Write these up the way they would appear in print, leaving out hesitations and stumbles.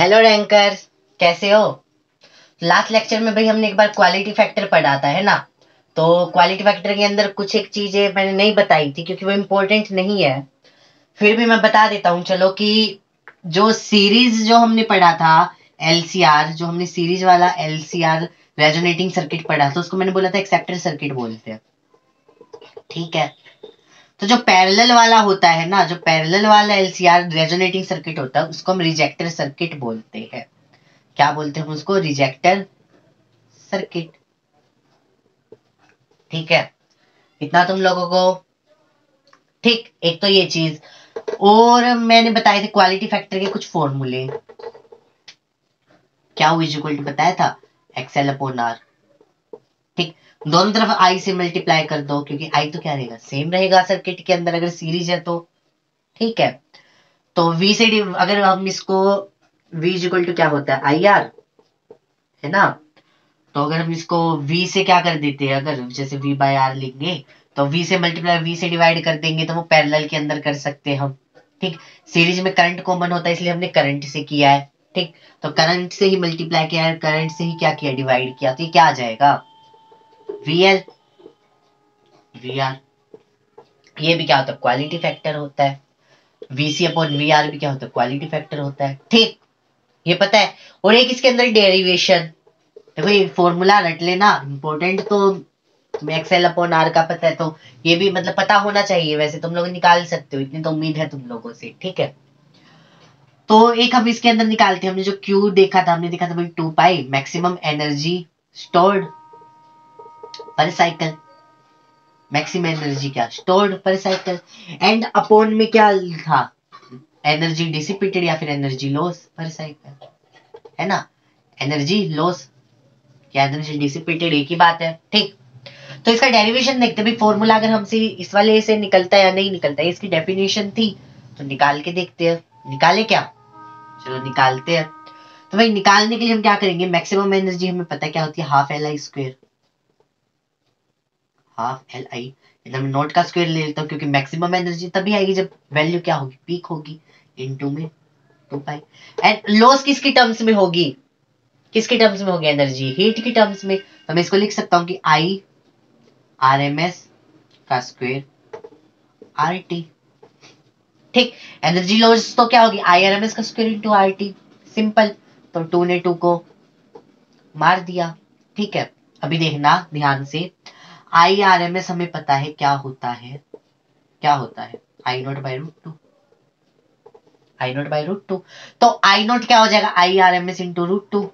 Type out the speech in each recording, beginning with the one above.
Hello rankers, कैसे हो। Last lecture में भाई हमने एक बार क्वालिटी फैक्टर पढ़ा था, है ना। तो क्वालिटी फैक्टर के अंदर कुछ एक चीजें मैंने नहीं बताई थी क्योंकि वो इम्पोर्टेंट नहीं है। फिर भी मैं बता देता हूँ चलो कि जो सीरीज जो हमने पढ़ा था, एलसीआर, जो हमने सीरीज वाला एलसीआर रेजोनेटिंग सर्किट पढ़ा था, उसको मैंने बोला था एक्सेप्टर सर्किट बोलते हैं। ठीक है। तो जो पैरेलल वाला होता है ना, जो पैरेलल वाला एलसीआर रेजोनेटिंग सर्किट होता है, उसको हम रिजेक्टर सर्किट बोलते हैं। क्या बोलते हैं हम उसको? Ejector circuit. ठीक है, इतना तुम लोगों को ठीक। एक तो ये चीज, और मैंने बताए थे क्वालिटी फैक्टर के कुछ फॉर्मूले। क्या वो इक्वल टू बताया था? XL upon R. ठीक, दोनों तरफ आई से मल्टीप्लाई कर दो क्योंकि आई तो क्या रहेगा, सेम रहेगा सर्किट के अंदर अगर सीरीज है तो। ठीक है, तो वी से अगर हम इसको वी इक्वल टू क्या होता है, आई आर, है ना। तो अगर हम इसको v से क्या कर देते हैं, अगर जैसे v बाय आर लिखेंगे तो v से मल्टीप्लाई v से डिवाइड कर देंगे तो वो पैरेलल के अंदर कर सकते हैं हम। ठीक, सीरीज में करंट कॉमन होता है इसलिए हमने करंट से किया है। ठीक, तो करंट से ही मल्टीप्लाई किया है, करंट से ही क्या किया, डिवाइड किया, तो ये क्या आ जाएगा, vl vr। ये भी क्या होता है, क्वालिटी फैक्टर होता है। vc अपॉन vr भी क्या होता है, क्वालिटी फैक्टर होता है। ठीक, ये पता है। और एक इसके अंदर डेरिवेशन, देखो ये फॉर्मूला रट लेना, इंपॉर्टेंट तो तुम्हें एक्सएल अपॉन आर का पता है, तो ये भी मतलब पता होना चाहिए। वैसे तुम लोग निकाल सकते हो, इतनी तो उम्मीद है तुम लोगों से। ठीक है, तो एक हम इसके अंदर निकालते हैं। हमने जो क्यू देखा था, हमने देखा था भाई 2 पाई मैक्सिमम एनर्जी स्टोर्ड पर साइकिल। मैक्सिमम एनर्जी क्या, स्टोर्ड पर साइकिल। एंड अपॉन में क्या था, एनर्जी डिसिपेटेड या फिर एनर्जी लॉस पर साइकिल, है ना। एनर्जी लॉस या एनर्जी डिसिपेटेड एक ही बात है। ठीक, तो इसका डेरिवेशन देखते हैं। फॉर्मूला अगर हमसे इस वाले से निकलता है या नहीं निकलता है, इसकी डेफिनेशन थी तो निकाल के देखते हैं। निकाले क्या, चलो निकालते हैं। तो भाई निकालने के लिए हम क्या करेंगे, मैक्सिमम एनर्जी हमें पता है क्या होती है, half L I square. Half L I, मैं नोट का स्क्वायर ले लेता हूँ क्योंकि मैक्सिमम एनर्जी तभी आएगी जब वैल्यू क्या होगी, पीक होगी, इनटू में 2 पाई। एंड लॉस किसकी टर्म्स में होगी, किसकी टर्म्स में होगी, एनर्जी हीट की टर्म्स में। तो मैं इसको लिख सकता हूँ कि आई आर एम एस का स्क्वायर आर टी। ठीक, एनर्जी लॉस तो क्या होगी, आई आर एम एस का square into R T, simple. तो 2 ने 2 को मार दिया। ठीक है, अभी देखना ध्यान से, आई आर एम एस हमें पता है क्या होता है, क्या होता है, I naught by root two, I naught by root two. तो आई नॉट क्या हो जाएगा, I R M S into root two.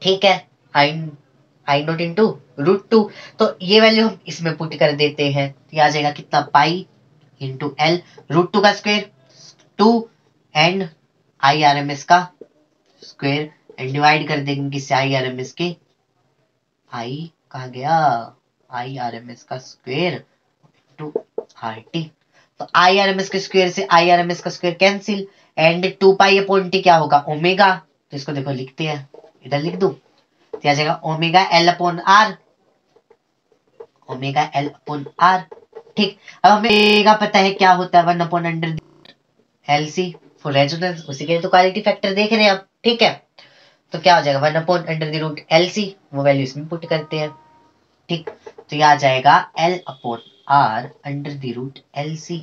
ठीक है, I I naught into root two. तो ये वैल्यू हम इसमें पुट कर देते हैं, तो आ जाएगा कितना, pi into L, root two का square 2 and I R M S का स्क्वायर, एंड डिवाइड कर देंगे किससे, आई आर एम एस के, आई कहा गया, आई आर एम एस का स्क्वायर टू आर टी। तो आई आर एम एस के स्क्वायर से आई आर एम एस का square cancel, and 2 pi upon T क्या होगा, ओमेगा। तो इसको देखो लिखते हैं, इधर लिख दो, तो आ जाएगा omega L upon R, omega L upon R. ठीक, अब हमें ओमेगा पता है क्या होता है, 1 upon under L C for resonance, उसी के लिए तो क्वालिटी फैक्टर देख रहे हैं अब। ठीक है, तो क्या हो जाएगा, 1 upon under the root L C, वो वैल्यू इसमें पुट करते हैं। ठीक, तो ये आ जाएगा L upon R under the root L C.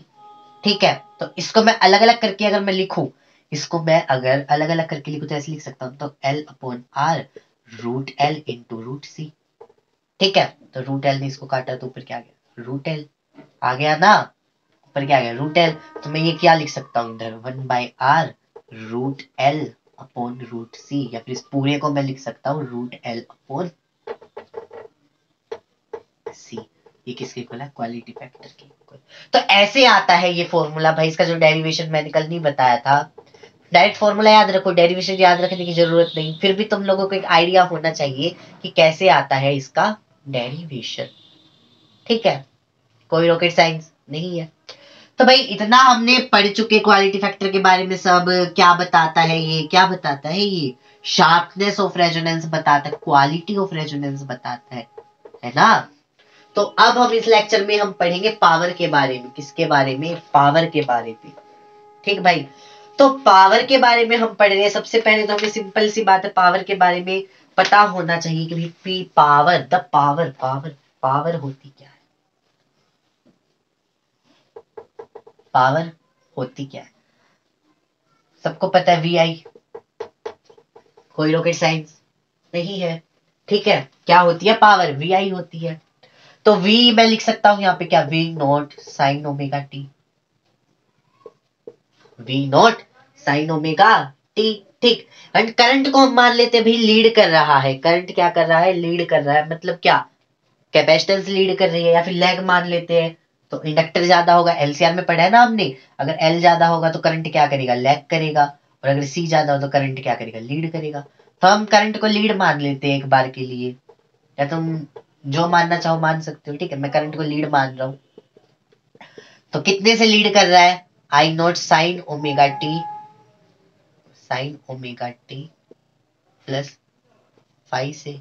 ठीक है, तो इसको मैं अलग अलग करके अगर मैं लिखूं, इसको मैं अगर अलग अलग करके लिखूं तो ऐसे लिख सकता हूं, तो L upon R root L into root C. ठीक है, तो रूट एल ने इसको काटा तो ऊपर क्या आ गया, रूट एल आ गया ना, ऊपर क्या आ गया, रूट एल। तो मैं ये क्या लिख सकता हूँ इधर, 1 by R root L upon root C, या फिर इस पूरे को मैं लिख सकता हूँ रूट एल अपॉन सी। ये किसके इक्वल है, क्वालिटी फैक्टर के इक्वल। तो ऐसे आता है ये फॉर्मूला भाई। इसका जो डेरिवेशन मैंने कल नहीं बताया था, डायरेक्ट फॉर्मूला याद रखो, डेरिवेशन याद रखने की जरूरत नहीं, फिर भी तुम लोगों को एक आइडिया होना चाहिए कि कैसे आता है इसका डेरिवेशन। ठीक है, कोई रॉकेट साइंस नहीं है। तो भाई इतना हमने पढ़ चुके क्वालिटी फैक्टर के बारे में सब। क्या बताता है ये, क्या बताता है ये, शार्पनेस ऑफ रेजोनेंस बताता है, क्वालिटी ऑफ रेजोनेंस बताता है ना। तो अब हम इस लेक्चर में हम पढ़ेंगे पावर के बारे में, किसके बारे में, पावर के बारे में। ठीक भाई, तो पावर के बारे में हम पढ़ रहे हैं, सबसे पहले तो हमें सिंपल सी बात है, पावर के बारे में पता होना चाहिए कि भाई P power, the power, power power होती क्या है, पावर होती क्या है, सबको पता है, वी आई, कोई रॉकेट साइंस नहीं है, ठीक है। क्या होती है पावर, वी आई होती है। तो वी मैं लिख सकता हूं यहाँ पे क्या, V naught sine omega T, V naught sine omega T, ठीक। एंड करंट को हम मान लेते हैं भाई लीड कर रहा है, करंट क्या कर रहा है, लीड कर रहा है, मतलब क्या, कैपेसिटेंस लीड कर रही है, या फिर लैग मान लेते हैं, तो इंडक्टर ज्यादा होगा, एलसीआर में पढ़ा है ना हमने, अगर एल ज्यादा होगा तो करंट क्या करेगा, लैग करेगा, और अगर सी ज्यादा हो तो करंट क्या करेगा, लीड करेगा। तो हम करंट को लीड मान लेते हैं एक बार के लिए, या तुम जो मानना चाहो मान सकते हो, ठीक है, मैं करंट को लीड मान रहा हूं। तो कितने से लीड कर रहा है, I naught sine omega T, sine omega T plus five से,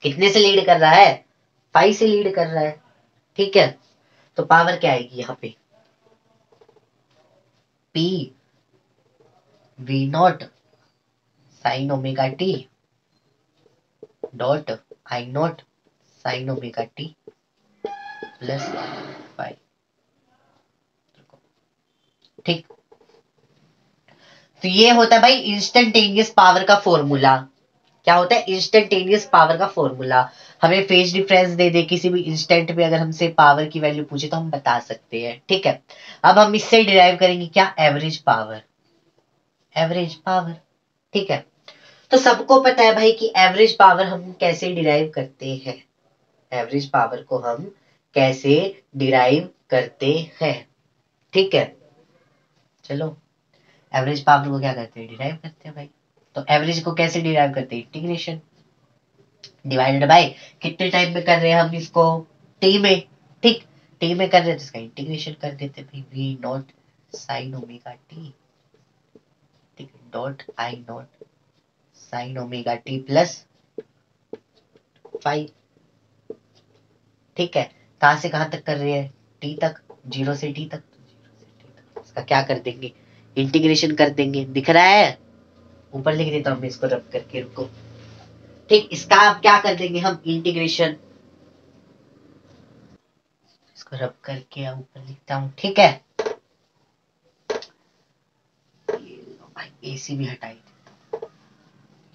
कितने से लीड कर रहा है, फाइव से लीड कर रहा है, ठीक है। तो पावर क्या आएगी यहाँ पे, P V naught sine omega T dot I naught sine omega T plus five, ठीक। तो ये होता है भाई इंस्टेंटेनियस पावर का फॉर्मूला। क्या होता है, इंस्टेंटेनियस पावर का फॉर्मूला। हमें फेज डिफरेंस दे दे किसी भी इंस्टेंट पे, अगर हमसे पावर की वैल्यू पूछे तो हम बता सकते हैं, ठीक है। अब हम इससे डिराइव करेंगे क्या, एवरेज पावर, एवरेज पावर, ठीक है। तो सबको पता है भाई कि एवरेज पावर हम कैसे डिराइव करते हैं, एवरेज पावर को हम कैसे डिराइव करते हैं, ठीक है। चलो एवरेज पावर को क्या करते हैं, डिराइव करते हैं भाई। तो एवरेज को कैसे डिराइव करते हैं, इंटीग्रेशन डिवाइडेड बाय, कितने टाइम में कर रहे हैं हम इसको, टी में, ठीक। टी में कर रहे हैं तो इसका इंटीग्रेशन कर देते भाई, V naught sine omega T, ठीक, dot I naught sine omega T plus five, ठीक है। कहां से कहां तक कर रहे हैं, टी तक, जीरो से टी तक, इसका क्या कर देंगे, इंटीग्रेशन कर देंगे, दिख रहा है, ऊपर लिख देता हूं मैं इसको रब करके, रुको, ठीक। इसका आप क्या कर देंगे हम, इंटीग्रेशन, इसको रब करके ऊपर लिखता हूं, ठीक है। एसी भी हटाई देता हूं,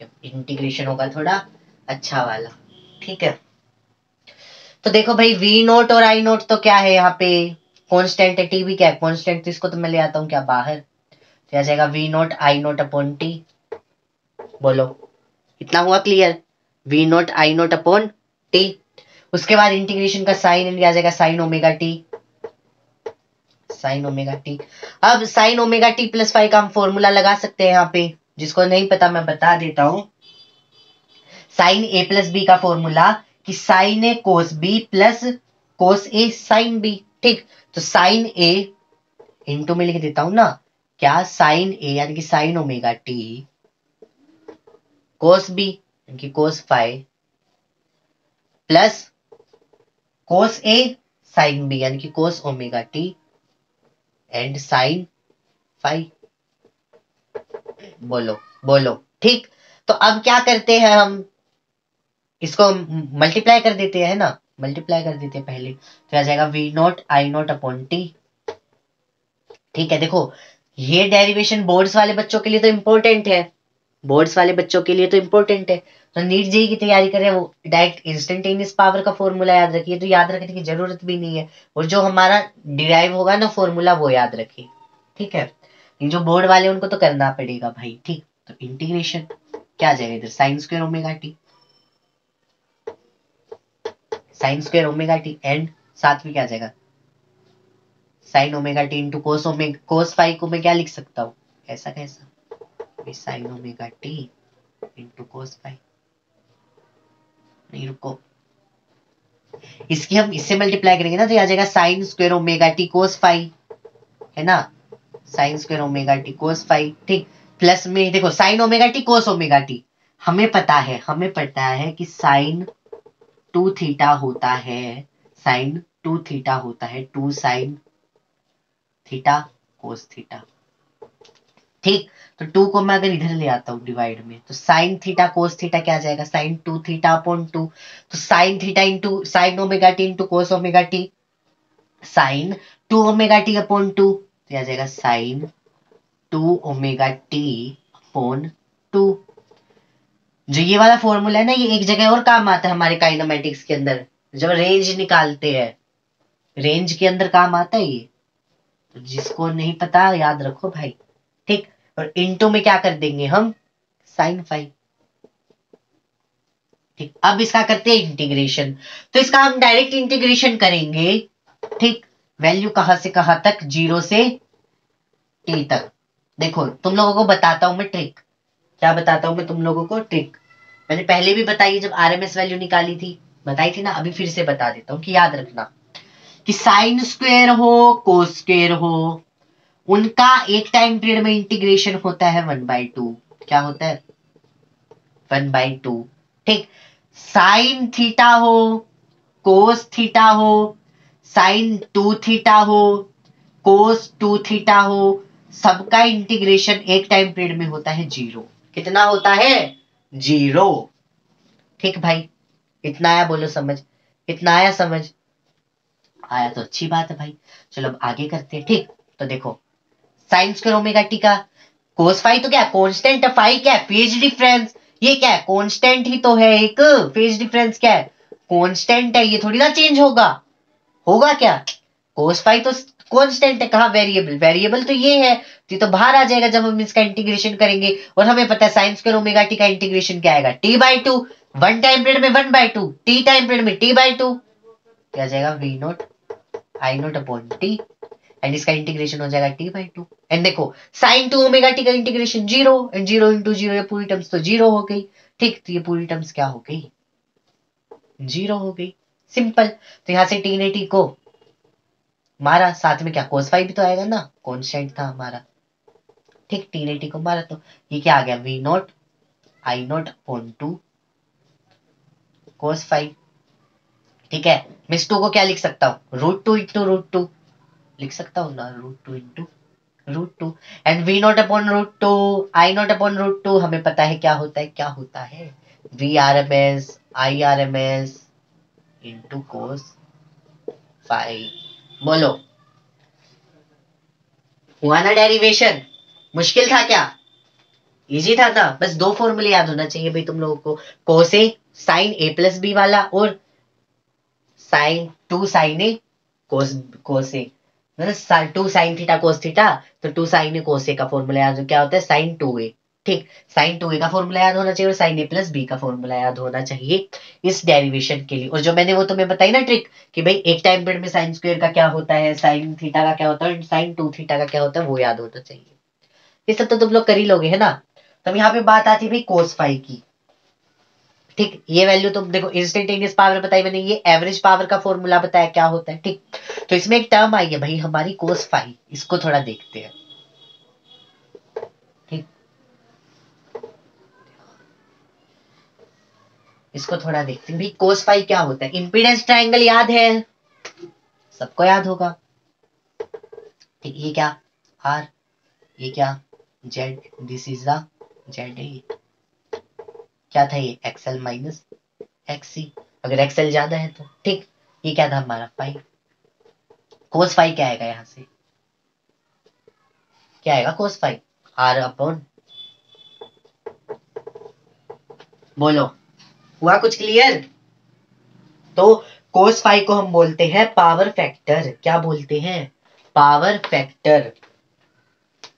जब इंटीग्रेशन होगा थोड़ा अच्छा वाला, ठीक है। तो देखो भाई वी नोट और आई नोट तो क्या है यहाँ पे, कॉन्स्टेंट है, टी भी क्या है कॉन्स्टेंट, तो इसको तो मैं ले आता हूँ क्या बाहर, तो आ जाएगा V naught I naught upon T, बोलो इतना हुआ clear, V naught I naught upon T. उसके बाद इंटीग्रेशन का साइन आ जाएगा sine omega T, sine omega T. अब sine omega T plus five का हम फॉर्मूला लगा सकते हैं यहाँ पे, जिसको नहीं पता मैं बता देता हूं, साइन ए प्लस बी का फॉर्मूला, कि sign A cos B plus cos A sine B, ठीक। तो साइन ए इंटू में लिख देता हूं ना, क्या साइन ए यानी कि sine omega T cos B यानी कि cos phi plus cos A sine B यानी कि cos omega T and sine phi, बोलो बोलो, ठीक। तो अब क्या करते हैं हम, इसको मल्टीप्लाई कर देते हैं ना, मल्टीप्लाई कर देते हैं पहले, तो आ जाएगा V naught I naught upon T, ठीक है। देखो ये डेरिवेशन बोर्ड्स वाले बच्चों के लिए तो इंपॉर्टेंट है, बोर्ड्स वाले बच्चों के लिए तो इंपॉर्टेंट है, तो नीट जेई की तैयारी कर रहे हैं वो डायरेक्ट इंस्टेंटेनियस पावर का फॉर्मूला याद रखिए, तो याद रखने की जरूरत भी नहीं है, और जो हमारा डिराइव होगा ना फॉर्मूला वो याद रखिए, ठीक है। जो बोर्ड वाले उनको तो करना पड़ेगा भाई, ठीक। तो इंटीग्रेशन क्या आ जाएगा इधर, sine square omega T, sine square omega T and साथ में क्या आ जाएगा, sine omega T into cos omega, cos five को मैं क्या लिख सकता हूँ, ऐसा कैसा, sine omega T into cos five, नहीं रुको, इसकी हम इससे मल्टीप्लाई करेंगे ना, तो आ जाएगा साइन स्क्वायर ओमेगा टी कोस फाइव, है ना, साइन स्क्वायर ओमेगा टी कोस फाइव, ठीक। प्लस में देखो साइन ओमेगा टी कोस ओमेगा टी, हमें पता है, हमें पता है कि साइन टू थीटा होता है, साइन टू थीटा होता है two sine theta cos theta, ठीक, तो 2 को मैं अगर इधर ले आता हूँ डिवाइड में, तो साइन थीटा कोस थीटा क्या आ जाएगा, साइन 2 थीटा अपॉन 2। तो sine theta into sine omega T into cos omega T, sine 2 omega T upon 2, तो आ जाएगा साइन 2 ओमेगा टी अपॉन 2। जो ये वाला फॉर्मूला है ना, ये एक जगह और काम आता है हमारे काइनेमेटिक्स के अंदर, जब रेंज निकालते हैं, रेंज के अंदर काम आता है ये। तो जिसको नहीं पता याद रखो भाई, ठीक। और इनटू में क्या कर देंगे हम, साइन फाई। ठीक, अब इसका करते हैं इंटीग्रेशन। तो इसका हम डायरेक्ट इंटीग्रेशन करेंगे। ठीक, वैल्यू कहां से कहां तक, 0 से टी तक। देखो तुम लोगों को बताता हूं मैं ट्रिक, क्या बताता हूं मैं तुम लोगों को ट्रिक। मैंने पहले भी बताई जब आरएमएस वैल्यू निकाली थी, बताई थी ना, अभी फिर से बता देता हूं कि याद रखना कि साइन स्क्वायर हो कोस स्क्वायर हो, उनका एक टाइम पीरियड में इंटीग्रेशन होता है 1/2। क्या होता है, 1/2। ठीक, साइन थीटा हो कोस थीटा हो, साइन 2 थीटा हो कोस 2 थीटा हो, सबका इंटीग्रेशन एक टाइम पीरियड में होता है 0। कितना होता है, 0। ठीक भाई, इतना आया, बोलो समझ, इतना आया समझ, आया तो अच्छी बात है भाई। चलो अब आगे करते हैं। ठीक, तो देखो साइन स्क्वायर ओमेगा टी का कोस फाई तो क्या कांस्टेंट है, फाई क्या है फेज डिफरेंस, ये क्या है कांस्टेंट ही तो है एक, फेज डिफरेंस क्या है कांस्टेंट है, ये थोड़ी ना चेंज होगा, होगा क्या, कोस फाई तो कांस्टेंट है, कहां वेरिएबल, वेरिएबल तो ये है, तो ये तो बाहर आ जाएगा जब हम इसका इंटीग्रेशन करेंगे। और हमें पता है साइन स्क्वायर ओमेगा टी का इंटीग्रेशन क्या आएगा, t/2, वन टाइम पीरियड में 1/2, टी टाइम पीरियड में t/2, क्या जाएगा V naught I naught upon T, and इसका इंटीग्रेशन हो जाएगा t/2। एंड देखो साइन 2 ओमेगा टी का इंटीग्रेशन 0, एंड 0 इंटू 0, ये पूरी टर्म्स तो 0 हो गई। ठीक, तो ये पूरी टर्म्स क्या हो गई, 0 हो गई, सिंपल। तो यहां से टी ने टी को मारा, साथ में क्या कोस फाई भी तो आएगा ना, कांस्टेंट था हमारा। ठीक, टी ने टी को मारा, तो ये क्या आ गया, V naught I naught upon 2 cos phi. ठीक है, मैं इस 2 को क्या लिख सकता हूँ, √2 इंटू √2 लिख सकता हूँ ना, √2 into √2, and V naught upon √2 I naught upon √2 हमें पता है क्या होता है, क्या होता है, V R M S I R M S into cos phi. बोलो, हुआ ना डेरिवेशन, मुश्किल था क्या, इजी था ना, बस 2 फॉर्मूले याद होना चाहिए भाई तुम लोगों को, कोस A sign A plus B वाला, और साइन 2 साइन ए कोस कोस ए, मतलब 2 साइन थीटा कोस थीटा, तो 2 साइन ए कोस ए का फॉर्मूला याद हो क्या होता है, साइन 2 ए। ठीक, साइन 2 ए का फॉर्मूला याद होना चाहिए और साइन ए प्लस बी का फॉर्मूला याद होना चाहिए इस डेरिवेशन के लिए। और जो मैंने वो तुम्हें बताई ना ट्रिक कि भाई एक टाइम पीरियड में साइन स्क्वायर का क्या होता है, साइन थीटा का क्या होता है, साइन 2 थीटा का क्या होता है, वो याद होना चाहिए। ये सब तो तुम लोग कर ही लोगे है ना। तब यहाँ पे बात आती है भाई कोस फाई की। ठीक, ये वैल्यू तो देखो इंस्टेंटेनियस पावर बताई मैंने, ये एवरेज पावर का फॉर्मूला बताया क्या होता है। ठीक, तो इसमें एक टर्म आई है भाई हमारी कोस फाई, इसको थोड़ा देखते हैं। ठीक, इसको थोड़ा देखते हैं भाई कोस फाई क्या होता है। इम्पीडेंस ट्रायंगल याद है, सबको याद होगा। ठीक, ये क्या आर, ये क्या Z, this is the Z है, क्या था ये एक्सएल माइनस एक्सी, अगर एक्सएल ज्यादा है तो। ठीक, ये क्या था हमारा फाई, कोस फाई क्या आएगा यहाँ से, क्या आएगा कोस फाई, आर अपॉन, बोलो हुआ कुछ क्लियर। तो कोस फाई को हम बोलते हैं पावर फैक्टर, क्या बोलते हैं, पावर फैक्टर,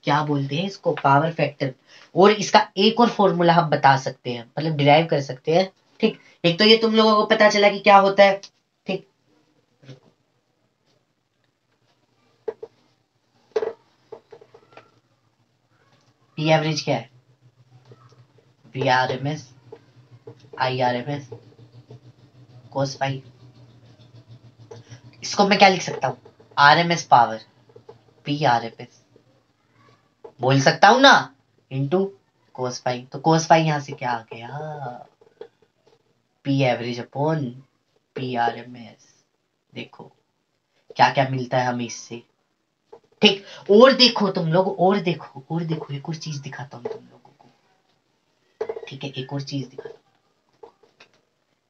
क्या बोलते हैं इसको, पावर फैक्टर। और इसका एक और फॉर्मूला हम बता सकते हैं, मतलब डिराइव कर सकते हैं। ठीक, एक तो ये तुम लोगों को पता चला कि क्या होता है। ठीक, पी एवरेज क्या है, V R M S I R M S cos phi. इसको मैं क्या लिख सकता हूँ, R M S power P R M S बोल सकता हूं ना, इंटू कोस फाई। तो कोस फाई यहां से क्या आ गया, P average upon P R M S. देखो क्या क्या मिलता है हमें इससे, ठीक, और देखो तुम लोग, और देखो एक और चीज दिखाता हूँ तुम लोगों को। ठीक है, एक और चीज दिखाता हूँ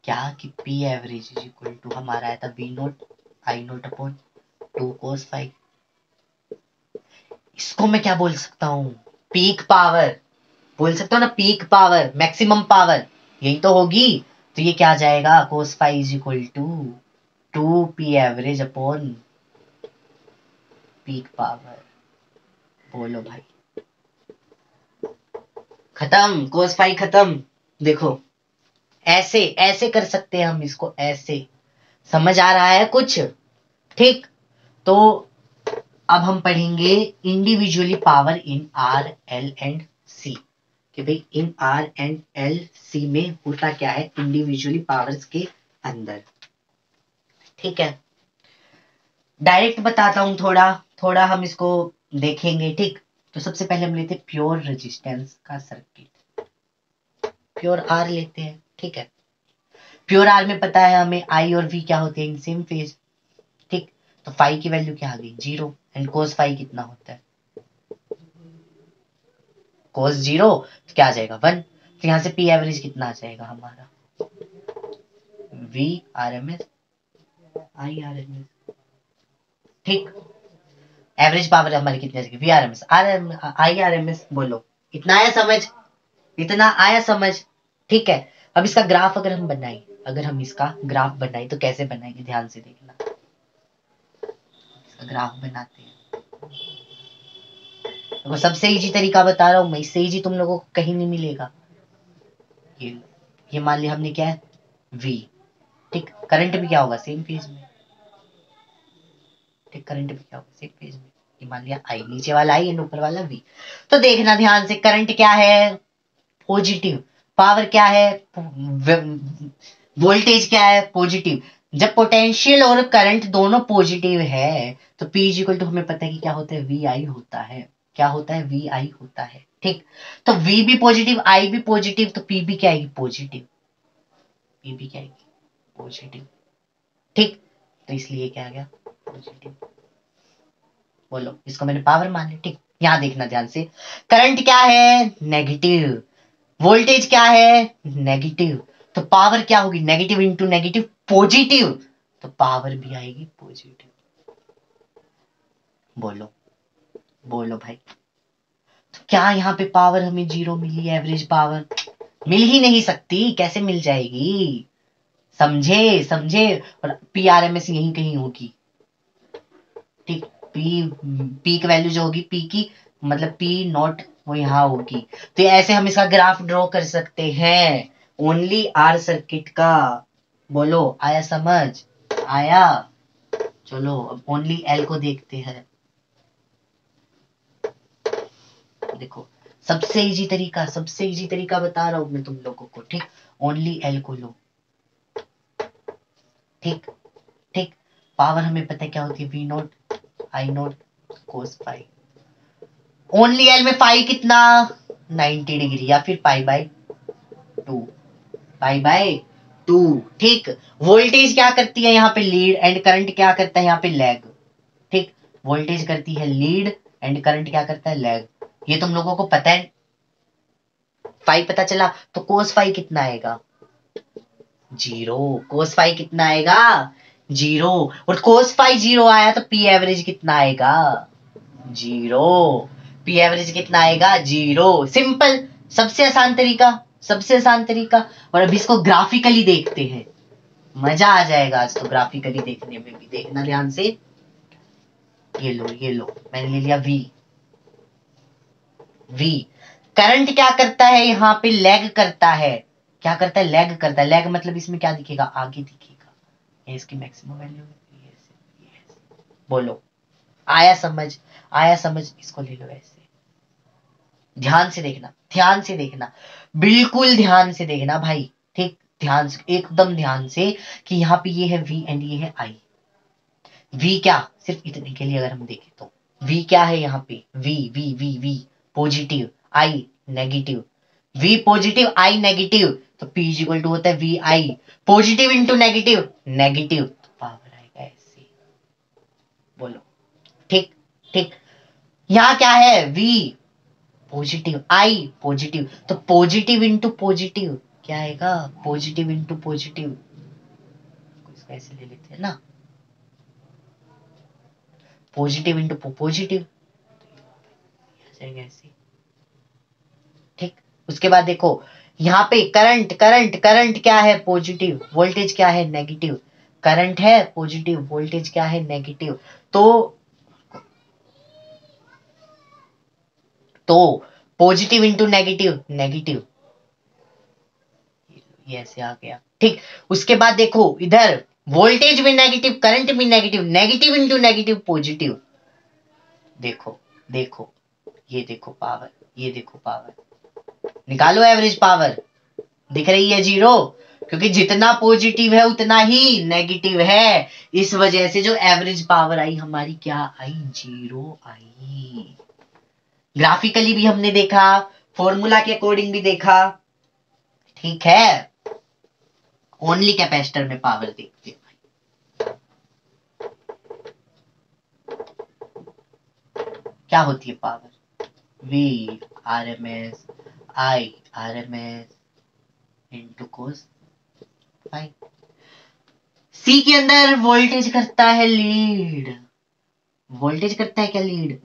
क्या, कि P average is equal to हमारा आया था V naught I naught upon 2 cos phi. इसको मैं क्या बोल सकता हूँ, पीक पावर बोल सकता हूँ ना, पीक पावर, मैक्सिमम पावर यही तो होगी। तो ये क्या आ जाएगा, cos phi is equal to 2 P average upon peak power. बोलो भाई, खत्म, cos फाइव खत्म। देखो ऐसे ऐसे कर सकते हैं हम इसको, ऐसे समझ आ रहा है कुछ। ठीक, तो अब हम पढ़ेंगे individually power in R L and C, कि भाई इन आर एंड एल सी में होता क्या है इंडिविजुअली पावर्स के अंदर। ठीक है, डायरेक्ट बताता हूं, थोड़ा थोड़ा हम इसको देखेंगे। ठीक, तो सबसे पहले हम लेते हैं प्योर रेजिस्टेंस का सर्किट, प्योर आर लेते हैं। ठीक है, प्योर आर में पता है हमें आई और वी क्या होते हैं, इन सेम फेज। ठीक, तो फाइव की वैल्यू क्या आ गई, 0, एंड कोस फाइव कितना होता है, कोस 0, तो क्या आ जाएगा 1। तो यहां से पी एवरेज कितना आ जाएगा हमारा, V R M S I R M S. ठीक, एवरेज पावर हमारी कितनी आ जाएगी, V R M S I R M S. बोलो, इतना आया समझ, इतना आया समझ। ठीक है, अब इसका ग्राफ अगर हम बनाए, अगर हम इसका ग्राफ बनाए तो कैसे बनाएंगे, ध्यान से देखना। इसका ग्राफ बनाते हैं, तो सबसे इजी तरीका बता रहा हूं मैं, इससे इजी तुम लोगों को कहीं नहीं मिलेगा। ये मान लिया हमने क्या है, V। ठीक, करंट भी क्या होगा, सेम फेज में। ठीक, करंट भी क्या होगा, सेम फेज में। ये मान लिया I, नीचे वाला I एंड ऊपर वाला V। तो देखना ध्यान से, करंट क्या है, पॉजिटिव। पावर क्या है, वोल्टेज क्या है, पॉजिटिव। जब पोटेंशियल और करंट दोनों पॉजिटिव है तो P इज इक्वल टू हमें पता है कि क्या होता है, VI होता है। क्या होता है, VI होता है। ठीक, तो V भी पॉजिटिव, I भी पॉजिटिव, तो P भी क्या आएगी, पॉजिटिव। P भी क्या आएगी, पॉजिटिव। ठीक, तो इसलिए क्या आ गया, पॉजिटिव। बोलो, इसको मैंने पावर मान लिया। ठीक, यहां देखना ध्यान से, करंट क्या है, नेगेटिव। वोल्टेज क्या है, नेगेटिव। तो पावर क्या होगी, नेगेटिव इंटू नेगेटिव पॉजिटिव, तो पावर भी आएगी पॉजिटिव। बोलो, बोलो भाई, तो क्या यहाँ पे पावर हमें 0 मिली, एवरेज पावर मिल ही नहीं सकती, कैसे मिल जाएगी, समझे समझे। और पी आर एम एस यहीं कहीं होगी। ठीक, पी पीक वैल्यू जो होगी, पी की मतलब पी नॉट, वो यहाँ होगी। तो ऐसे हम इसका ग्राफ ड्रॉ कर सकते हैं, ओनली आर सर्किट का। बोलो, आया समझ, आया। चलो अब ओनली एल को देखते हैं। देखो, सबसे इजी तरीका बता रहा हूं मैं तुम लोगों को। ठीक, ओनली एल को लो। ठीक, ठीक, पावर हमें पता है क्या होती है, V naught I naught cos phi. Only L में फाइव कितना, 90 डिग्री, या फिर पाई बाय 2, पाई बाय 2। ठीक, वोल्टेज क्या करती है यहाँ पे, लीड, एंड करंट क्या करता है यहाँ पे, लैग। ठीक, वोल्टेज करती है लीड एंड करंट क्या करता है, लैग। ये तुम लोगों को पता है, फाइव पता चला, तो कोस फाइव कितना आएगा, 0। कोस फाइव कितना आएगा, 0। और कोस फाइव 0 आया तो पी एवरेज कितना आएगा, 0। पी एवरेज कितना आएगा, 0। सिंपल, सबसे आसान तरीका, सबसे आसान तरीका। और अभी इसको ग्राफिकली देखते हैं, मजा आ जाएगा आज तो ग्राफिकली देखने में भी। देखना ध्यान से, ये लो मैंने ले लिया V। V, करंट क्या करता है यहाँ पे, लैग करता है। क्या करता है, लैग करता है। लैग मतलब इसमें क्या दिखेगा, आगे दिखेगा। ये इसकी मैक्सिमम वैल्यू है। बोलो, आया समझ, आया समझ। इसको ले लो ऐसे, ध्यान से देखना, ध्यान से देखना, बिल्कुल ध्यान से देखना भाई। ठीक, ध्यान से, एकदम ध्यान से, कि यहाँ पे ये है V एंड ये है I। V क्या, सिर्फ इतने के लिए अगर हम देखें तो V क्या है यहाँ पे, V positive, I negative. V positive, I negative, तो P इज इक्वल टू होता है VI। Positive into negative, negative, तो पावर आएगा ऐसे। बोलो, ठीक, ठीक, यहाँ क्या है, V पॉजिटिव, I पॉजिटिव, तो पॉजिटिव इंटू पॉजिटिव क्या आएगा, पॉजिटिव इंटू पॉजिटिव, इसको ऐसे ले लेते हैं ना, पॉजिटिव इंटू पॉजिटिव ऐसे। ठीक, उसके बाद देखो यहाँ पे करंट करंट करंट क्या है, पॉजिटिव, वोल्टेज क्या है, नेगेटिव, करंट है पॉजिटिव, वोल्टेज क्या है, नेगेटिव, तो पॉजिटिव इंटू नेगेटिव नेगेटिव, ये ऐसे आ गया। ठीक, उसके बाद देखो इधर वोल्टेज भी नेगेटिव, करंट भी negative, negative into negative positive, देखो देखो, ये देखो पावर, ये देखो पावर, निकालो एवरेज पावर, दिख रही है 0, क्योंकि जितना पॉजिटिव है उतना ही नेगेटिव है, इस वजह से जो एवरेज पावर आई हमारी क्या आई, 0 आई। ग्राफिकली भी हमने देखा, फॉर्मूला के अकॉर्डिंग भी देखा, ठीक है। ओनली कैपेसिटर में पावर देखते हैं, क्या होती है power, V RMS I RMS into cos phi. C के अंदर वोल्टेज करता है लीड, वोल्टेज करता है क्या लीड,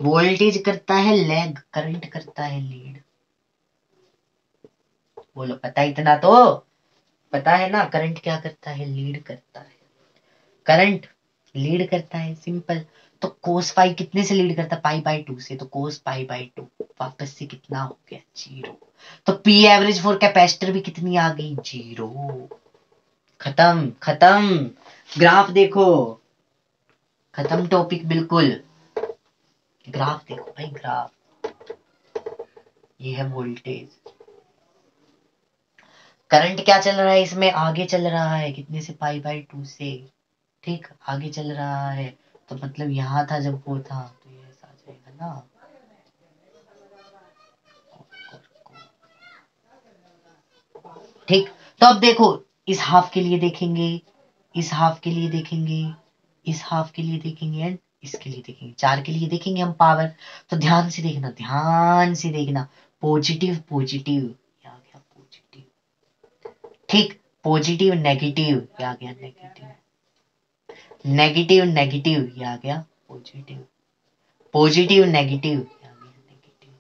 वोल्टेज करता है लैग, करंट करता है लीड। बोलो पता, इतना तो पता है ना, करंट क्या करता है, लीड करता है, करंट लीड करता है, सिंपल। तो कोस फाई कितने से लीड करता है, π/2 से, तो कोस π/2 वापस से कितना हो गया, 0। तो पी एवरेज फॉर कैपेसिटर भी कितनी आ गई, 0। खत्म खत्म, ग्राफ देखो, खत्म टॉपिक बिल्कुल। ग्राफ देखो भाई, ग्राफ, ये है वोल्टेज, करंट क्या चल रहा है इसमें, आगे चल रहा है, कितने से, π/2 से, ठीक, आगे चल रहा है, तो मतलब यहां था जब वो था, तो ये ऐसा आ जाएगा ना, ठीक। तो अब देखो, इस हाफ के लिए देखेंगे, इस हाफ के लिए देखेंगे, इस हाफ के लिए देखेंगे, एंड इसके लिए देखेंगे, 4 के लिए देखेंगे हम पावर। तो ध्यान से देखना, ध्यान से देखना, पॉजिटिव पॉजिटिव, ये आ गया पॉजिटिव, ठीक, पॉजिटिव नेगेटिव, ये आ गया नेगेटिव, नेगेटिव नेगेटिव, ये आ गया पॉजिटिव, पॉजिटिव नेगेटिव, ये आ गया नेगेटिव।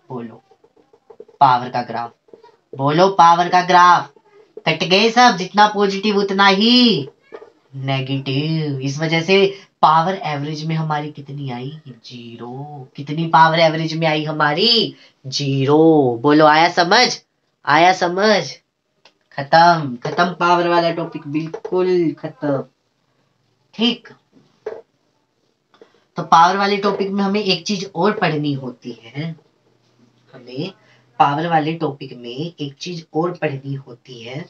बोलो पावर का ग्राफ, बोलो पावर का ग्राफ, कट गए सब, जितना पॉजिटिव उतना ही नेगेटिव, इस वजह से पावर एवरेज में हमारी कितनी आई, 0। कितनी पावर एवरेज में आई हमारी, 0। बोलो आया समझ, आया समझ, खत्म खत्म, पावर वाला टॉपिक बिल्कुल खत्म। ठीक, तो पावर वाले टॉपिक में हमें एक चीज और पढ़नी होती है, हमें पावर वाले टॉपिक में एक चीज और पढ़नी होती है,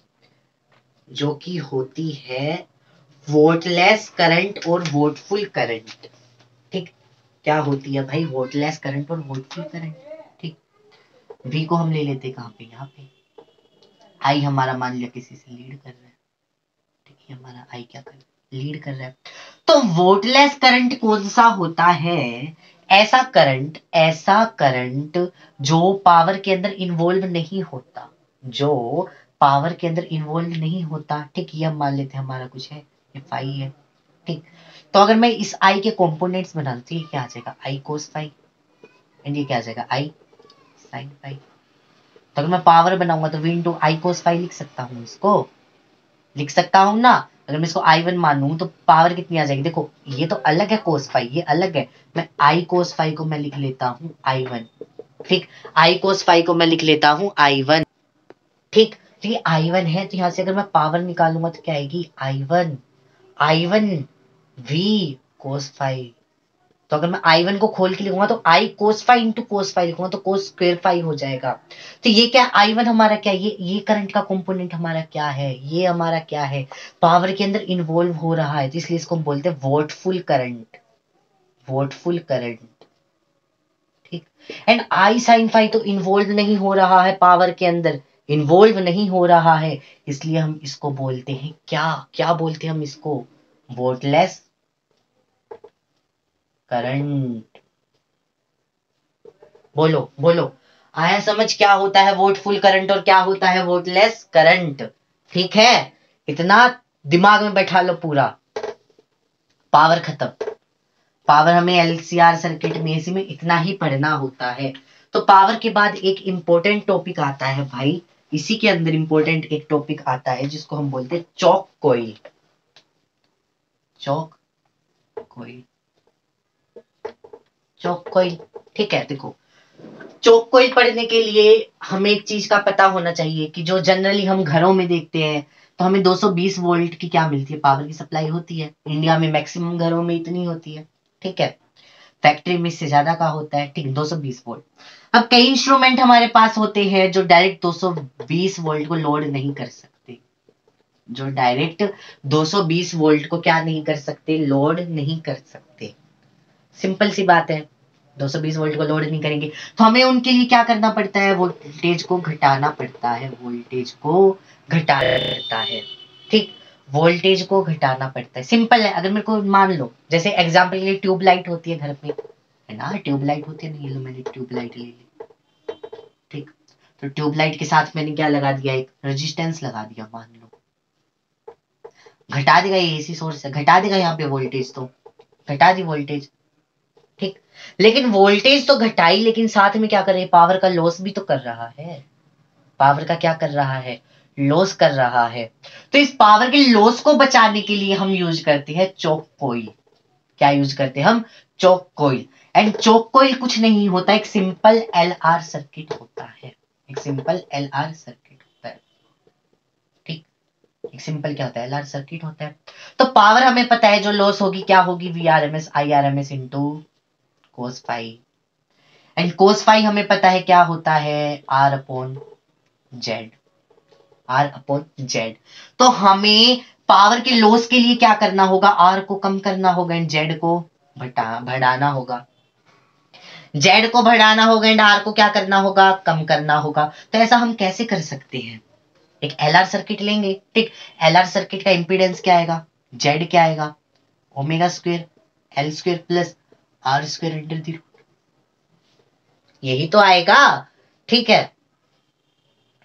जो कि होती है वोटलेस करंट और वोटफुल करंट। ठीक, क्या होती है भाई, वोटलेस करंट और वोटफुल करंट। ठीक, वी को हम ले लेते कहाँ पे, यहाँ पे, आई हमारा मान लिया किसी से लीड कर रहा है, ठीक है, हमारा आई क्या कर रहा है, लीड कर रहा है। तो वोटलेस करंट कौन सा होता है, ऐसा करंट जो पावर के अंदर इन्वॉल्व नहीं होता, जो पावर के अंदर इन्वॉल्व नहीं होता। ठीक, ये हम मान लेते हैं हमारा कुछ है, ये फाई है। ठीक, तो अगर मैं इस आई के कंपोनेंट्स बना दूं, ये क्या आ जाएगा, आई कोस फाई, एंड ये क्या आ जाएगा, आई साइन फाई। तो अगर मैं पावर बनाऊंगा तो V into I cos phi लिख सकता हूँ, इसको लिख सकता हूँ ना। अगर मैं इसको I1 मानूं तो पावर कितनी आ जाएगी, देखो ये तो अलग है कोस फाई, ये अलग है, मैं आई कोस फाई को मैं लिख लेता हूँ I1। ठीक, आई कोस फाई को मैं लिख लेता हूँ I1। ठीक, तो ये I1 है, तो यहां से अगर मैं पावर निकालूंगा तो क्या आएगी, I1 V कोस फाई। तो अगर मैं I1 को खोल के लिखूंगा तो I cos phi into cos phi लिखूंगा तो कोस स्क्वायर फाई हो जाएगा। तो ये क्या, I1 हमारा क्या, ये करंट का कंपोनेंट हमारा क्या है, ये हमारा क्या है, पावर के अंदर इन्वॉल्व हो रहा है, तो इसलिए इसको हम बोलते हैं वोटफुल करंट, वोटफुल करंट। ठीक, एंड आई साइन फाई तो इन्वॉल्व नहीं हो रहा है, पावर के अंदर इन्वॉल्व नहीं हो रहा है, इसलिए हम इसको बोलते हैं क्या, क्या बोलते हैं हम इसको, वोटलेस करंट। बोलो बोलो, आया समझ क्या होता है वोल्टफुल करंट और क्या होता है वोल्टलेस करंट? ठीक है, इतना दिमाग में बैठा लो पूरा। पावर खत्म। पावर हमें एलसीआर सर्किट में इसी में इतना ही पढ़ना होता है। तो पावर के बाद एक इंपॉर्टेंट टॉपिक आता है भाई, इसी के अंदर इंपॉर्टेंट एक टॉपिक आता है जिसको हम बोलते हैं chalk coil. Chalk coil, chalk coil. ठीक है, देखो चॉक कॉइल पढ़ने के लिए हमें एक चीज का पता होना चाहिए कि जो जनरली हम घरों में देखते हैं तो हमें 220 वोल्ट की क्या मिलती है, पावर की सप्लाई होती है। इंडिया में मैक्सिमम घरों में इतनी होती है। ठीक है, फैक्ट्री में इससे ज्यादा का होता है। ठीक, 220 वोल्ट। अब कई इंस्ट्रूमेंट हमारे पास होते हैं जो डायरेक्ट 220 वोल्ट को लोड नहीं कर सकते, जो डायरेक्ट 220 वोल्ट को क्या नहीं कर सकते, लोड नहीं कर सकते। सिंपल सी बात है, 220 वोल्ट को लोड नहीं करेंगे तो हमें उनके लिए क्या करना पड़ता है, वोल्टेज को घटाना पड़ता है, वोल्टेज को घटाना पड़ता है। ठीक, वोल्टेज को घटाना पड़ता है। सिंपल है, अगर मेरे को मान लो जैसे एग्जांपल के लिए ट्यूबलाइट होती है घर में, है ना, ट्यूबलाइट होती है ना, ये लो मैंने ट्यूबलाइट ले ली। ठीक, तो ट्यूबलाइट के साथ मैंने क्या लगा दिया, एक रेजिस्टेंस लगा दिया, मान लो घटा देगा, ये एसी सोर्स है, घटा देगा यहाँ पे वोल्टेज, तो घटा दी वोल्टेज। ठीक, लेकिन वोल्टेज तो घटाई, लेकिन साथ में क्या कर रही है, पावर का लॉस भी तो कर रहा है। पावर का क्या कर रहा है, लॉस कर रहा है। तो इस पावर के लॉस को बचाने के लिए हम यूज करते हैं चोक कॉइल। क्या यूज करते हैं हम, choke coil. And choke coil कुछ नहीं होता, एक सिंपल एलआर सर्किट होता है। एक सिंपल एलआर सर्किट होता है। ठीक, एक सिंपल क्या होता है, एलआर सर्किट होता है। तो पावर हमें पता है जो लॉस होगी क्या होगी, VRMS IRMS into cos phi. And cos phi हमें पता है क्या होता है, R upon Z. R upon Z. तो हमें पावर के लॉस के लिए क्या करना होगा, आर को कम करना होगा एंड जेड को बढ़ाना होगा। जेड को बढ़ाना होगा एंड आर को क्या करना होगा, कम करना होगा। तो ऐसा हम कैसे कर सकते हैं, एक एलआर सर्किट लेंगे। ठीक, एलआर सर्किट का इंपीडेंस क्या आएगा, जेड क्या आएगा, omega square L square plus R square into दी, यही तो आएगा। ठीक है,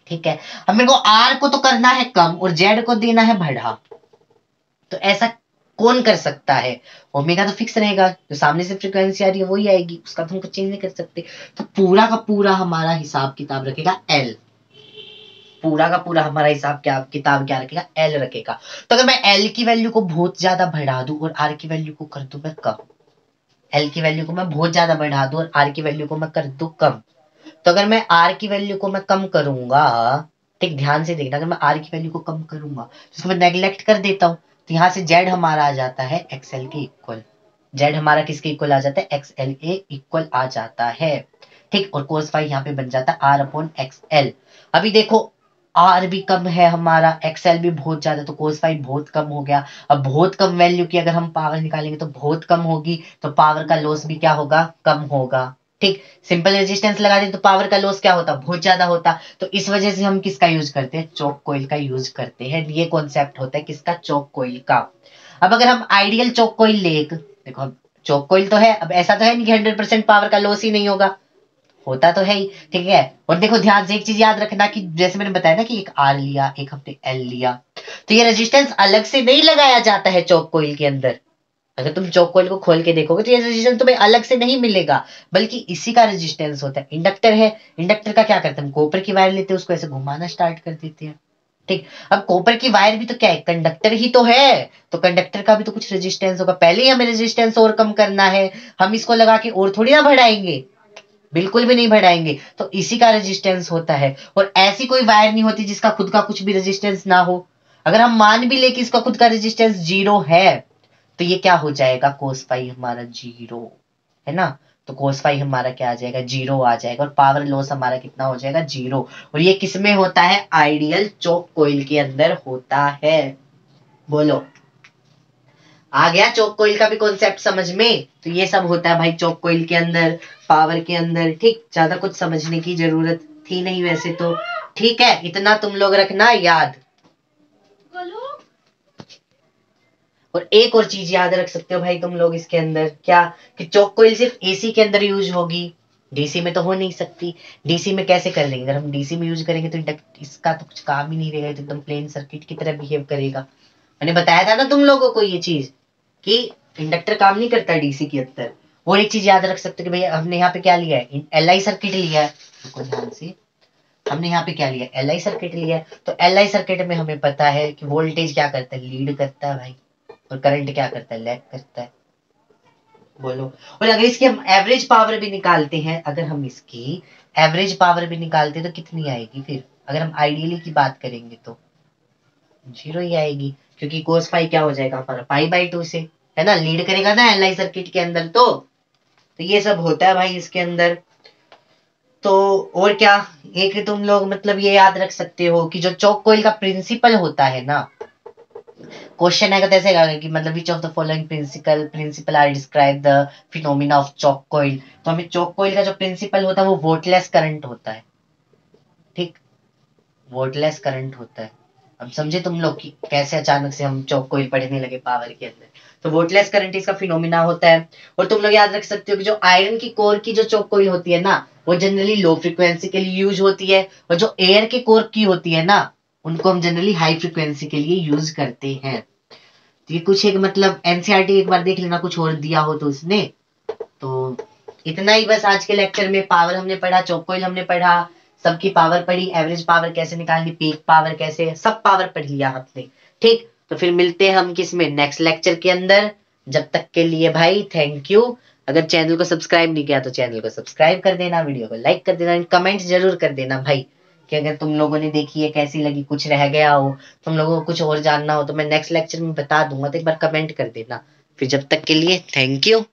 ठीक है। अब मेरे को आर को तो करना है कम और जेड को देना है बढ़ा, तो ऐसा कौन कर सकता है, ओमेगा तो फिक्स रहेगा, जो सामने से फ्रीक्वेंसी आ रही है वही आएगी, उसका तो हम कुछ चेंज नहीं कर सकते। तो पूरा का पूरा हमारा हिसाब किताब रखेगा एल, पूरा का पूरा हमारा हिसाब क्या किताब क्या रखेगा, एल रखेगा। तो अगर मैं एल की वैल्यू को बहुत ज्यादा बढ़ा दूं और आर की वैल्यू को कर दूं मैं कम, एल की वैल्यू को मैं बहुत ज्यादा बढ़ा दूं और आर की वैल्यू को मैं कर दूं कम, तो अगर मैं आर की वैल्यू को मैं कम करूंगा, ठीक ध्यान से देखना, अगर मैं आर की वैल्यू को कम करूंगा जिसको मैं नेग्लेक्ट कर देता हूं, तो यहां से जेड हमारा आ जाता है एक्सएल के इक्वल। जेड हमारा किसके इक्वल आ जाता है, एक्सएल के इक्वल आ जाता है। ठीक, और कोस फाई यहाँ पे बन जाता है आर अपॉन एक्सएल। अभी देखो आर भी कम है हमारा, एक्सएल भी बहुत ज्यादा, तो कोस फाई बहुत कम हो गया। अब बहुत कम वैल्यू की अगर हम पावर निकालेंगे तो बहुत कम होगी, तो पावर का लॉस भी क्या होगा, कम होगा। ठीक, सिंपल रेजिस्टेंस लगा दे तो पावर का लॉस क्या होता, बहुत ज्यादा होता। तो इस वजह से हम किसका यूज करते हैं, चोक कॉइल का यूज करते हैं। ये कॉन्सेप्ट होता है किसका, चोक कॉइल का। अब अगर हम आइडियल चोक कॉइल ले, देखो चोक कॉइल तो है, अब ऐसा तो है नहीं कि 100% पावर का लॉस ही नहीं होगा, होता तो है ही। ठीक है, और देखो ध्यान से एक चीज याद रखना कि जैसे मैंने बताया ना कि एक आर लिया एक हमने एल लिया, तो ये रेजिस्टेंस अलग से नहीं लगाया जाता है चोक कॉइल के अंदर। अगर तुम चोक कॉइल को खोल के देखोगे तो ये रेजिस्टेंस तुम्हें अलग से नहीं मिलेगा, बल्कि इसी का रेजिस्टेंस होता है। इंडक्टर है, इंडक्टर का क्या करते हैं, हम कॉपर की वायर लेते हैं, उसको ऐसे घुमाना स्टार्ट कर देते हैं। ठीक, अब कॉपर की वायर भी तो क्या है, कंडक्टर ही तो है, तो कंडक्टर का भी तो कुछ रेजिस्टेंस होगा, पहले ही हमें रेजिस्टेंस और कम करना है, हम इसको लगा के और थोड़ी ना बढ़ाएंगे, बिल्कुल भी नहीं बढ़ाएंगे। तो इसी का रेजिस्टेंस होता है। और ऐसी कोई वायर नहीं होती जिसका खुद का कुछ भी रेजिस्टेंस ना हो। अगर हम मान भी ले कि इसका खुद का रेजिस्टेंस 0 है, तो ये क्या हो जाएगा, कोस फाई हमारा 0 है ना, तो कोस फाई हमारा क्या आ जाएगा, 0 आ जाएगा, और पावर लॉस हमारा कितना हो जाएगा, 0। और ये किसमें होता है, आइडियल चोक कॉइल के अंदर होता है। बोलो, आ गया चोक कॉइल का भी कॉन्सेप्ट समझ में? तो ये सब होता है भाई चोक कॉइल के अंदर, पावर के अंदर। ठीक, ज्यादा कुछ समझने की जरूरत थी नहीं वैसे तो। ठीक है, इतना तुम लोग रखना याद। और एक और चीज याद रख सकते हो भाई तुम लोग इसके अंदर, क्या कि चौक कोइल सिर्फ एसी के अंदर यूज होगी, डीसी में तो हो नहीं सकती। डीसी में कैसे कर लेंगे? अगर हम डीसी में यूज करेंगे तो इसका तो कुछ काम ही नहीं रहेगा, तो एकदम प्लेन सर्किट की तरह बिहेव करेगा। मैंने बताया था ना तुम लोगों को ये चीज कि इंडक्टर काम नहीं करता डीसी के अंदर। और एक चीज याद रख सकते हो कि भैया हमने यहाँ पे क्या लिया है, एल आई सर्किट लिया है। रुको ध्यान से, हमने यहाँ पे क्या लिया, एल आई सर्किट लिया है। तो एल आई सर्किट में हमें पता है कि वोल्टेज क्या करता है, लीड करता है भाई, और करंट क्या करता है, लैग करता है। बोलो। और अगर इसकी हम एवरेज पावर भी निकालते हैं, अगर हम इसकी एवरेज पावर भी निकालते हैं तो कितनी आएगी फिर? अगर हम आइडियली की बात करेंगे तो 0 ही आएगी, क्योंकि कोस पाई क्या हो जाएगा हमारा, पाई बाई 2 से, है ना, लीड करेगा ना एल आई सर्किट के अंदर। तो ये सब होता है भाई इसके अंदर। तो और क्या, एक तुम लोग मतलब ये याद रख सकते हो कि जो चौक कोइल का प्रिंसिपल होता है ना, क्वेश्चन आएगा तो ऐसे आएगा कि मतलब which of the following principle are describe the phenomena of choke coil. तो हमें चौक कोइल का जो प्रिंसिपल होता है वो वोल्टलेस करंट होता है। ठीक, वोल्टलेस करंट होता है। अब समझे तुम लोग कि कैसे अचानक से हम चौक कोइल पढ़ने लगे पावर के अंदर। तो वोल्टलेस करंट इसका फिनोमिना होता है। और तुम लोग याद रख सकते हो कि जो आयरन की कोर की जो चौक कोइल होती है ना, वो जनरली लो फ्रिक्वेंसी के लिए यूज होती है, और जो एयर के कोर की होती है ना, उनको हम जनरली हाई फ्रिक्वेंसी के लिए यूज करते हैं। तो ये कुछ एक मतलब एनसीईआरटी एक बार देख लेना, कुछ और दिया हो तो उसने। तो इतना ही बस आज के लेक्चर में। पावर हमने पढ़ा, चौक कोइल हमने पढ़ा, सबकी पावर पढ़ी, एवरेज पावर कैसे निकालनी, पीक पावर कैसे, सब पावर पढ़ लिया आपने। ठीक, तो फिर मिलते हैं हम किस में, नेक्स्ट लेक्चर के अंदर। जब तक के लिए भाई थैंक यू। अगर चैनल को सब्सक्राइब नहीं किया तो चैनल को सब्सक्राइब कर देना, वीडियो को लाइक कर देना, कमेंट जरूर कर देना भाई कि अगर तुम लोगों ने देखी है कैसी लगी, कुछ रह गया हो, तुम लोगों को कुछ और जानना हो तो मैं नेक्स्ट लेक्चर में बता दूंगा, तो एक बार कमेंट कर देना। फिर जब तक के लिए थैंक यू।